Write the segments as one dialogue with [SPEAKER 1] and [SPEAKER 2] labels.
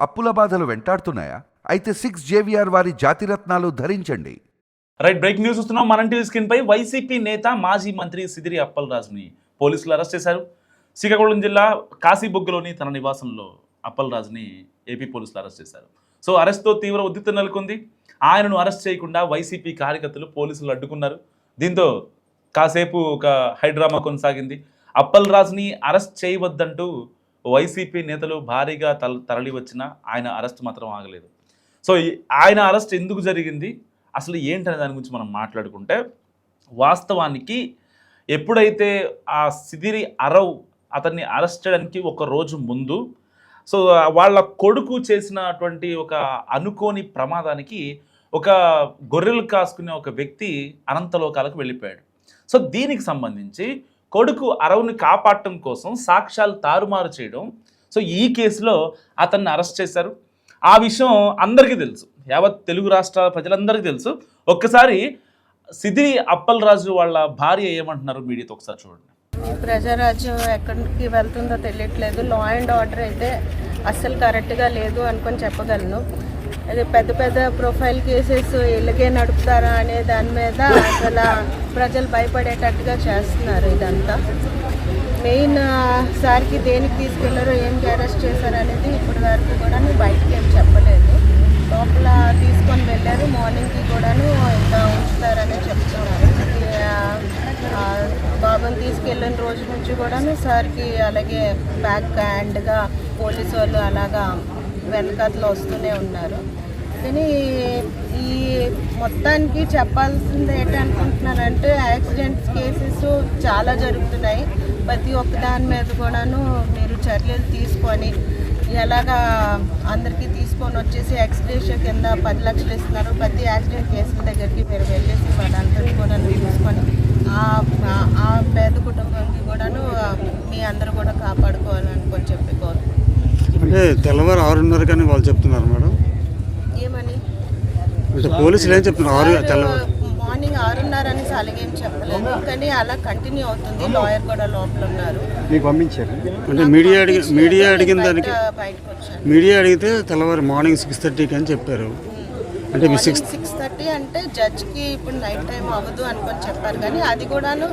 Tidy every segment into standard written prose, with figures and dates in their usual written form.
[SPEAKER 1] అప్పుల బాధలు వెంటాడుతున్నాయా? అయితే 6 JVR వారి జాతిరత్నాలు ధరించండి.
[SPEAKER 2] రైట్, బ్రేక్ న్యూస్ వస్తున్నాం. మన టీవీ స్క్రీన్ పై వైసీపీ నేత మాజీ మంత్రి సిదిరి అప్పలరాజుని పోలీసులు అరెస్ట్ చేశారు. శ్రీకాకుళం జిల్లా కాశీబుగ్గలోని తన నివాసంలో అప్పలరాజుని ఏపీ పోలీసులు అరెస్ట్ చేశారు. సో అరెస్ట్తో తీవ్ర ఉద్రిక్తత నెలకొంది. ఆయనను అరెస్ట్ చేయకుండా వైసీపీ కార్యకర్తలు పోలీసులు అడ్డుకున్నారు. దీంతో కాసేపు ఒక హైడ్రామా కొనసాగింది. అప్పలరాజుని అరెస్ట్ చేయవద్దంటూ వైసీపీ నేతలు భారీగా తరలి వచ్చినా ఆయన అరెస్ట్ మాత్రం ఆగలేదు. సో ఆయన అరెస్ట్ ఎందుకు జరిగింది, అసలు ఏంటనే దాని గురించి మనం మాట్లాడుకుంటే, వాస్తవానికి ఎప్పుడైతే ఆ సిదిరి అరవ్ అతన్ని అరెస్ట్ చేయడానికి ఒక రోజు ముందు సో వాళ్ళ కొడుకు చేసినటువంటి ఒక అనుకోని ప్రమాదానికి ఒక గొర్రెలు కాసుకునే ఒక వ్యక్తి అనంతలోకాలకు వెళ్ళిపోయాడు. సో దీనికి సంబంధించి కొడుకు అరవ్ని కాపాడటం కోసం సాక్ష్యాలు తారుమారు చేయడం, సో ఈ కేసులో అతన్ని అరెస్ట్ చేశారు. ఆ విషయం అందరికీ తెలుసు, యావత్ తెలుగు రాష్ట్రాల ప్రజలందరికీ తెలుసు. ఒక్కసారి సిదిరి అప్పలరాజు వాళ్ళ భార్య ఏమంటున్నారు మీడియాతో ఒకసారి చూడండి.
[SPEAKER 3] ప్రజారాజ్యం ఎక్కడికి వెళ్తుందో తెలియట్లేదు. లా అండ్ ఆర్డర్ అయితే అస్సలు కరెక్ట్గా లేదు అనుకొని చెప్పగలను. అది పెద్ద పెద్ద ప్రొఫైల్ కేసెస్ ఇలాగే నడుపుతారా అనే దాని మీద అసలు ప్రజలు భయపడేటట్టుగా చేస్తున్నారు. ఇదంతా మెయిన్ సార్కి దేనికి తీసుకెళ్లారో ఏంటి అరెస్ట్ చేశారు అనేది ఇప్పటి వరకు కూడా బయటకి ఏం చెప్పలేదు. లోపల తీసుకొని వెళ్ళారు, మార్నింగ్కి కూడాను ఇంకా ఉంచుతారని చెప్తున్నారు. బాబుని తీసుకెళ్ళిన రోజు నుంచి కూడాను సార్కి అలాగే బ్యాక్ హ్యాండ్గా పోలీసు వాళ్ళు అలాగా వెనకాతలో వస్తూనే ఉన్నారు. కానీ ఈ మొత్తానికి చెప్పాల్సింది ఏంటనుకుంటున్నానంటే, యాక్సిడెంట్స్ కేసెస్ చాలా జరుగుతున్నాయి. ప్రతి ఒక్క దాని మీద కూడాను మీరు చర్యలు తీసుకొని ఎలాగా అందరికీ తీసుకొని వచ్చేసి ఎక్స్గ్రేషన్ కింద 10 లక్షలు ఇస్తున్నారు. ప్రతి యాక్సిడెంట్ కేసుల దగ్గరికి మీరు వెళ్ళేసి వాళ్ళందరినీ కూడా తీసుకొని ఆ పేద కుటుంబానికి కూడాను మీ అందరూ కూడా కాపాడుకోవాలనుకొని చెప్పి కోరుకుంటున్నాను.
[SPEAKER 4] అంటే తెల్లవారు 6:30 కానీ వాళ్ళు చెప్తున్నారు మేడం.
[SPEAKER 3] ఏమని
[SPEAKER 4] పోలీసులు ఏం చెప్తున్నారు?
[SPEAKER 3] మార్నింగ్ 6:30 అని అలాగేం చెప్పలేదు, కానీ అలా కంటిన్యూ అవుతుంది. లాయర్ కూడా లోపల ఉన్నారు.
[SPEAKER 4] మీకు పంపించారు అంటే మీడియా అడిగిన దానికి
[SPEAKER 3] బయటకు వచ్చాను.
[SPEAKER 4] మీడియా అడిగితే తెల్లవారు మార్నింగ్ 6:30 అని చెప్పారు. అంటే
[SPEAKER 3] 6:30 అంటే జడ్జ్కి ఇప్పుడు నైట్ టైం అవ్వదు అనుకొని చెప్పారు, కానీ అది కూడాను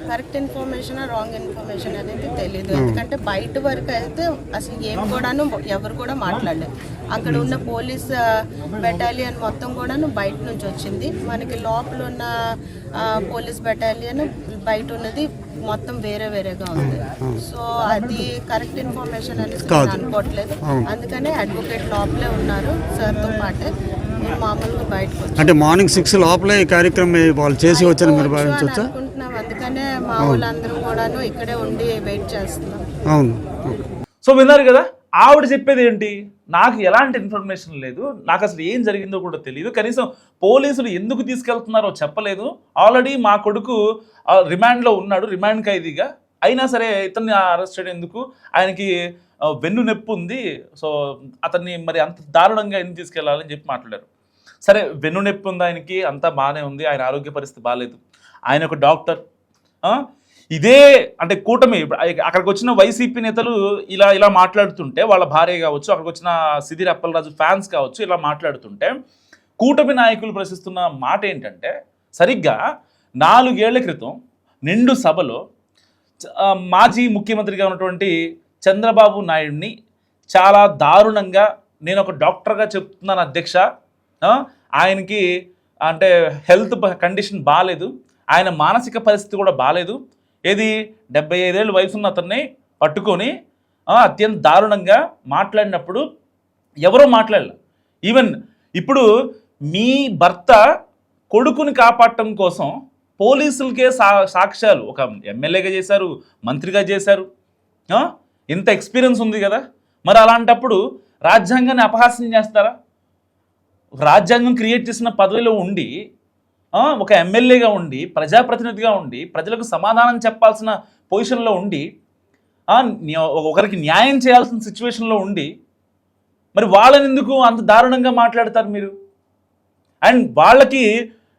[SPEAKER 3] కరెక్ట్ ఇన్ఫర్మేషన్ రాంగ్ ఇన్ఫర్మేషన్ అనేది తెలీదు. ఎందుకంటే బయట వరకు అయితే అసలు ఏం కూడాను ఎవరు కూడా మాట్లాడలేదు. అక్కడ ఉన్న పోలీస్ బెటాలియన్ మొత్తం కూడాను బయట నుంచి వచ్చింది. మనకి లోపల ఉన్న పోలీస్ బెటాలియన్ బయట ఉన్నది మొత్తం వేరే వేరేగా ఉంది. సో అది కరెక్ట్ ఇన్ఫర్మేషన్ అనేది నేను అనుకోవట్లేదు. అందుకనే అడ్వకేట్ లోపలే ఉన్నారు సార్తో పాటే. నేను మామూలుగా బయటకు వచ్చాను.
[SPEAKER 4] అంటే మార్నింగ్ 6 లోపలే ఈ కార్యక్రమం వాళ్ళు చేసి వచ్చారు మీరు భావించవచ్చా?
[SPEAKER 3] అనుకుంటున్నాం. అందుకనే మా వాళ్ళందరూ కూడాను ఇక్కడే ఉండి వెయిట్ చేస్తున్నాం.
[SPEAKER 4] అవును.
[SPEAKER 2] సో విన్నారు కదా, ఆవిడ చెప్పేది ఏంటి, నాకు ఎలాంటి ఇన్ఫర్మేషన్ లేదు, నాకు అసలు ఏం జరిగిందో కూడా తెలియదు, కనీసం పోలీసులు ఎందుకు తీసుకెళ్తున్నారో చెప్పలేదు. ఆల్రెడీ మా కొడుకు రిమాండ్లో ఉన్నాడు, రిమాండ్ ఖైదీగా. అయినా సరే ఇతన్ని అరెస్ట్ చేయడం ఎందుకు, ఆయనకి వెన్ను నొప్పి ఉంది, సో అతన్ని మరి అంత దారుణంగా ఎందుకు తీసుకెళ్లాలని చెప్పి మాట్లాడారు. సరే, వెన్ను నొప్పి ఉంది ఆయనకి, అంతా బాగానే ఉంది, ఆయన ఆరోగ్య పరిస్థితి బాగాలేదు, ఆయన ఒక డాక్టర్. ఇదే అంటే కూటమి అక్కడికి వచ్చిన వైసీపీ నేతలు ఇలా మాట్లాడుతుంటే, వాళ్ళ భార్య కావచ్చు, అక్కడికి వచ్చిన సిదిరి అప్పలరాజు ఫ్యాన్స్ కావచ్చు, ఇలా మాట్లాడుతుంటే కూటమి నాయకులు ప్రశ్నిస్తున్న మాట ఏంటంటే, సరిగ్గా 4 ఏళ్ల క్రితం నిండు సభలో మాజీ ముఖ్యమంత్రిగా ఉన్నటువంటి చంద్రబాబు నాయుడిని చాలా దారుణంగా, నేను ఒక డాక్టర్గా చెప్తున్నాను అధ్యక్ష, ఆయనకి అంటే హెల్త్ కండిషన్ బాగాలేదు, ఆయన మానసిక పరిస్థితి కూడా బాగాలేదు, ఏది 75 ఏళ్ళ వయసున్న అతన్ని పట్టుకొని అత్యంత దారుణంగా మాట్లాడినప్పుడు ఎవరో మాట్లాడలే. ఈవెన్ ఇప్పుడు మీ భర్త కొడుకుని కాపాడటం కోసం పోలీసులకే సాక్ష్యాలు, ఒక ఎమ్మెల్యేగా చేశారు, మంత్రిగా చేశారు, ఇంత ఎక్స్పీరియన్స్ ఉంది కదా, మరి అలాంటప్పుడు రాజ్యాంగాన్ని అపహాస్యం చేస్తారా? రాజ్యాంగం క్రియేట్ చేసిన పదవిలో ఉండి, ఒక ఎమ్మెల్యేగా ఉండి, ప్రజాప్రతినిధిగా ఉండి, ప్రజలకు సమాధానం చెప్పాల్సిన పొజిషన్లో ఉండి, ఒకరికి న్యాయం చేయాల్సిన సిచ్యువేషన్లో ఉండి, మరి వాళ్ళని ఎందుకు అంత దారుణంగా మాట్లాడతారు మీరు? అండ్ వాళ్ళకి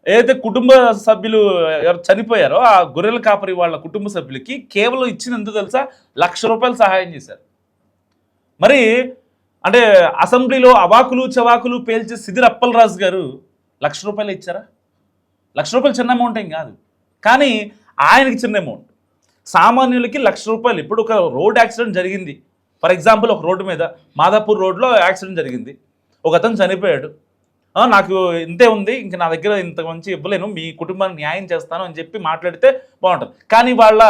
[SPEAKER 2] ఏదైతే కుటుంబ సభ్యులు ఎవరు చనిపోయారో ఆ గొర్రెల కాపరి వాళ్ళ కుటుంబ సభ్యులకి కేవలం ఇచ్చిన ఎంత తెలుసా, 1,00,000 రూపాయలు సహాయం చేశారు. మరి అంటే అసెంబ్లీలో అవాకులు చవాకులు పేల్చే సిదిరి అప్పలరాజు గారు ₹1,00,000 ఇచ్చారా? ₹1,00,000 చిన్న అమౌంట్ ఏం కాదు, కానీ ఆయనకి చిన్న అమౌంట్. సామాన్యులకి ₹1,00,000. ఇప్పుడు ఒక రోడ్ యాక్సిడెంట్ జరిగింది, ఫర్ ఎగ్జాంపుల్ ఒక రోడ్డు మీద మాదాపూర్ రోడ్లో యాక్సిడెంట్ జరిగింది, ఒక అతను చనిపోయాడు. నాకు ఇంతే ఉంది, ఇంక నా దగ్గర ఇంత మంచి ఇవ్వలేను, మీ కుటుంబానికి న్యాయం చేస్తాను అని చెప్పి మాట్లాడితే బాగుంటుంది. కానీ వాళ్ళ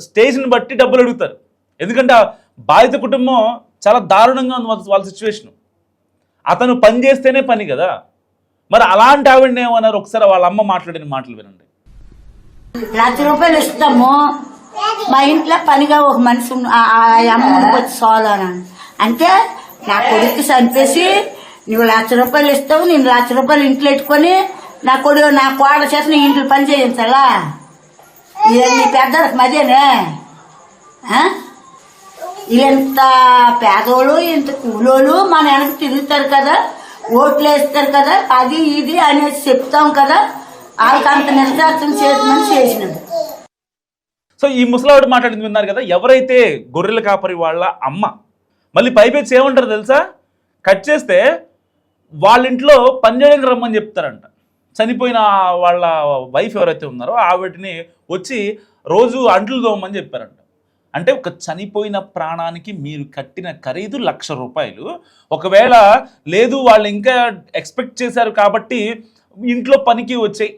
[SPEAKER 2] స్టేజ్ని బట్టి డబ్బులు అడుగుతారు. ఎందుకంటే బాధిత కుటుంబం చాలా దారుణంగా ఉంది వాళ్ళ సిచ్యువేషన్. అతను పని చేస్తేనే పని కదా. మరి అలాంటి ఆవిడని ఏమన్నారు, ఒకసారి వాళ్ళ అమ్మ మాట్లాడిన మాటలు వినండి.
[SPEAKER 5] ₹1,00,000 ఇస్తాము, మా ఇంట్లో పనిగా ఒక మనిషి ఆ అమ్మ వచ్చి సోలాను అంటే, నా కొడుకు చంపేసి నువ్వు ₹1,00,000 ఇస్తావు, నేను ₹1,00,000 ఇంట్లో పెట్టుకొని నా కోడల చేత నీ ఇంట్లో పని చేయించాలా? నీ పెద్దలకు మదేనే? ఇంత పేదోళ్ళు ఇంత కూలోళ్ళు మన వెనక తిరుగుతారు కదా, ఓట్లు వేస్తారు కదా, అది ఇది అనేసి చెప్తాం కదా, వాళ్ళకి అంత నిర్దార్థం చేయమని చేసినది.
[SPEAKER 2] సో ఈ ముసలావిడ మాట్లాడింది విన్నారు కదా. ఎవరైతే గొర్రెల కాపరి వాళ్ళ అమ్మ మళ్ళీ పైపెచ్చి ఏమంటారు తెలుసా? కట్ చేస్తే వాళ్ళ ఇంట్లో పనిచేయడానికి రమ్మని చెప్తారంట. చనిపోయిన వాళ్ళ వైఫ్ ఎవరైతే ఉన్నారో ఆవిడని వచ్చి రోజు అంట్లు తోమని చెప్పారంట. అంటే ఒక చనిపోయిన ప్రాణానికి మీరు కట్టిన ఖరీదు ₹1,00,000. ఒకవేళ లేదు వాళ్ళు ఇంకా ఎక్స్పెక్ట్ చేశారు కాబట్టి ఇంట్లో పనికి వచ్చాయి,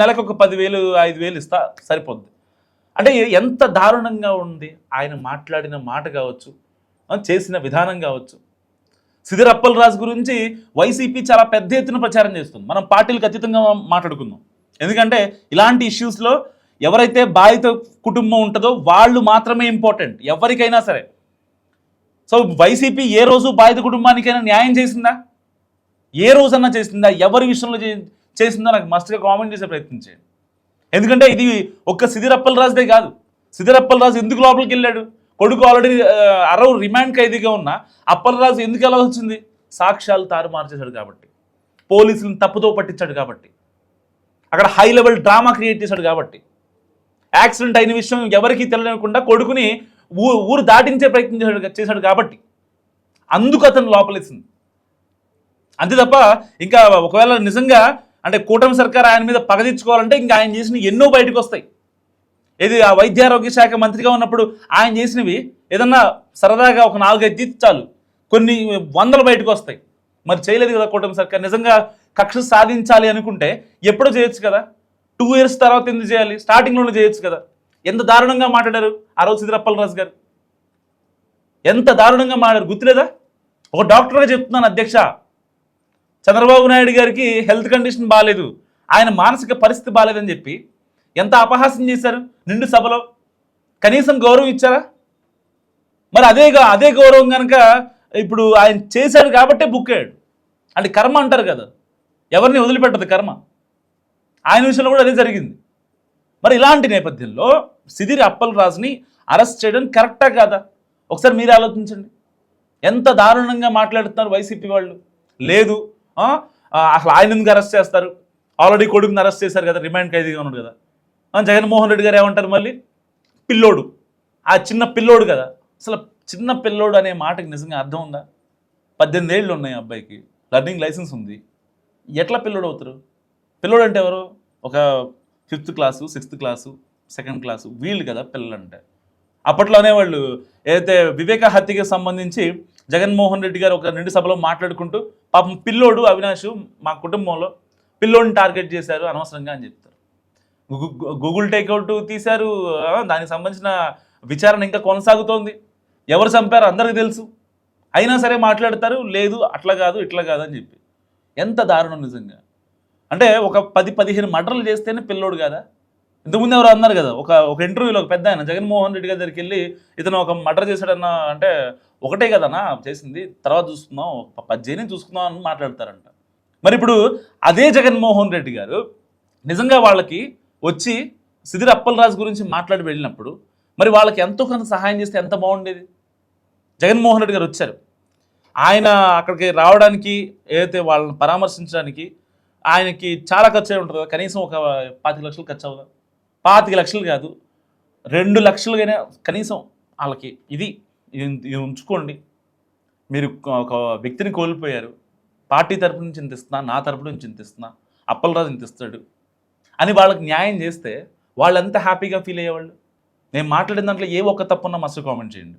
[SPEAKER 2] నెలకు ఒక 10,000 5,000 ఇస్తా సరిపోద్ది. అంటే ఎంత దారుణంగా ఉంది ఆయన మాట్లాడిన మాట కావచ్చు, చేసిన విధానం కావచ్చు. సిదిరి అప్పలరాజు గురించి వైసీపీ చాలా పెద్ద ఎత్తున ప్రచారం చేస్తుంది. మనం పార్టీలకు అతీతంగా మాట్లాడుకుందాం. ఎందుకంటే ఇలాంటి ఇష్యూస్లో ఎవరైతే బాధిత కుటుంబం ఉంటుందో వాళ్ళు మాత్రమే ఇంపార్టెంట్ ఎవరికైనా సరే. సో వైసీపీ ఏ రోజు బాధిత కుటుంబానికైనా న్యాయం చేసిందా? ఏ రోజన్నా చేసిందా? ఎవరి విషయంలో చేసిందో నాకు మస్ట్గా కామెంట్ చేసే ప్రయత్నం చేయండి. ఎందుకంటే ఇది ఒక్క సిదిరి అప్పలరాజుదే కాదు. సిదిరి అప్పలరాజు ఎందుకు లోపలికి వెళ్ళాడు? కొడుకు ఆల్రెడీ అరవు రిమాండ్ ఖైదీగా ఉన్న అప్పలరాజు ఎందుకు ఎలా వచ్చింది? సాక్ష్యాలు తారుమారు చేశాడు కాబట్టి, పోలీసులను తప్పుతో పట్టించాడు కాబట్టి, అక్కడ హై లెవెల్ డ్రామా క్రియేట్ చేశాడు కాబట్టి, యాక్సిడెంట్ అయిన విషయం ఎవరికీ తెలియకుండా కొడుకుని ఊరు దాటించే ప్రయత్నం చేశాడు కాబట్టి అందుకు అతను లోపలేసింది. అంతే తప్ప ఇంకా ఒకవేళ నిజంగా అంటే కూటమి సర్కార్ ఆయన మీద పగ తెచ్చుకోవాలంటే ఇంకా ఆయన చేసిన ఎన్నో బయటకు వస్తాయి. ఇది ఆ వైద్యారోగ్య శాఖ మంత్రిగా ఉన్నప్పుడు ఆయన చేసినవి ఏదన్నా సరదాగా ఒక 4-5 తీసి చాలు కొన్ని వందలు బయటకు వస్తాయి. మరి చేయలేదు కదా కూటమి సర్కార్. నిజంగా కక్ష సాధించాలి అనుకుంటే ఎప్పుడో చేయొచ్చు కదా. 2 years తర్వాత ఎందుకు చేయాలి? స్టార్టింగ్లోనే చేయొచ్చు కదా. ఎంత దారుణంగా మాట్లాడారు ఆ రోజు సిదిరి అప్పలరాజు గారు, ఎంత దారుణంగా మాట్లాడారు గుర్తులేదా? ఒక డాక్టర్గా చెప్తున్నాను అధ్యక్ష, చంద్రబాబు నాయుడు గారికి హెల్త్ కండిషన్ బాగాలేదు, ఆయన మానసిక పరిస్థితి బాగాలేదని చెప్పి ఎంత అపహాస్యం చేశారు నిండు సభలో. కనీసం గౌరవం ఇచ్చారా? మరి అదే గౌరవం కనుక ఇప్పుడు ఆయన చేశాడు కాబట్టే బుక్ అయ్యాడు. అంటే కర్మ అంటారు కదా, ఎవరిని వదిలిపెట్టదు కర్మ. ఆయన విషయంలో కూడా అదే జరిగింది. మరి ఇలాంటి నేపథ్యంలో సిదిరి అప్పలరాజుని అరెస్ట్ చేయడం కరెక్టా కాదా? ఒకసారి మీరే ఆలోచించండి. ఎంత దారుణంగా మాట్లాడుతున్నారు వైసీపీ వాళ్ళు. లేదు అసలు ఆయన ఎందుకు అరెస్ట్ చేస్తారు? ఆల్రెడీ కొడుకుని అరెస్ట్ చేశారు కదా, రిమాండ్ ఖైదీగా ఉన్నాడు కదా. జగన్మోహన్ రెడ్డి గారు ఏమంటారు మళ్ళీ? పిల్లోడు, ఆ చిన్న పిల్లోడు కదా. అసలు చిన్న పిల్లోడు అనే మాటకి నిజంగా అర్థం ఉందా? 18 ఏళ్ళు ఉన్నాయి అబ్బాయికి, లర్నింగ్ లైసెన్స్ ఉంది. ఎట్లా పిల్లోడు అవుతారు? పిల్లోడు అంటే ఎవరు? ఒక 5th class 6th class 2nd class వీళ్ళు కదా పిల్లలు అంటే. అప్పట్లోనే వాళ్ళు ఏదైతే వివేక హత్యకి సంబంధించి జగన్మోహన్ రెడ్డి గారు ఒక నిండు సభలో మాట్లాడుకుంటూ పాపం పిల్లోడు అవినాష్ మా కుటుంబంలో పిల్లోడిని టార్గెట్ చేశారు అనవసరంగా అని చెప్తారు. గూగుల్ టేక్అవుట్ తీశారు, దానికి సంబంధించిన విచారణ ఇంకా కొనసాగుతోంది. ఎవరు చంపారో అందరికీ తెలుసు, అయినా సరే మాట్లాడతారు లేదు అట్లా కాదు ఇట్లా కాదు అని చెప్పి. ఎంత దారుణం నిజంగా. అంటే ఒక 10-15 మర్డర్లు చేస్తేనే పిల్లోడు కదా. ఇంతకుముందు ఎవరు అన్నారు కదా, ఒక ఇంటర్వ్యూలో ఒక పెద్ద ఆయన జగన్మోహన్ రెడ్డి గారి దగ్గరికి వెళ్ళి ఇతను ఒక మర్డర్ చేశాడన్న అంటే ఒకటే కదన్నా చేసింది, తర్వాత చూసుకుందాం 10 చూసుకుందాం అని మాట్లాడతారంట. మరి ఇప్పుడు అదే జగన్మోహన్ రెడ్డి గారు నిజంగా వాళ్ళకి వచ్చి సిదిరి అప్పలరాజు గురించి మాట్లాడి వెళ్ళినప్పుడు మరి వాళ్ళకి ఎంతో కొంత సహాయం చేస్తే ఎంత బాగుండేది. జగన్మోహన్ రెడ్డి గారు వచ్చారు, ఆయన అక్కడికి రావడానికి ఏదైతే వాళ్ళని పరామర్శించడానికి ఆయనకి చాలా ఖర్చు అయి ఉంటుంది కదా. కనీసం ఒక 25 లక్షలు ఖర్చు అవుదా? 25 లక్షలు కాదు 2 లక్షలుగానే కనీసం వాళ్ళకి ఇది ఉంచుకోండి, మీరు ఒక వ్యక్తిని కోల్పోయారు, పార్టీ తరపు నుంచి ఇంత ఇస్తున్నా, నా తరపు నుంచి ఇంత ఇస్తున్నా, అప్పలరాజు ఇంత ఇస్తాడు అని వాళ్ళకి న్యాయం చేస్తే వాళ్ళు ఎంత హ్యాపీగా ఫీల్ అయ్యేవాళ్ళు. నేను మాట్లాడిన దాంట్లో ఏ ఒక్క తప్పున్నా మస్తు కామెంట్ చేయండి.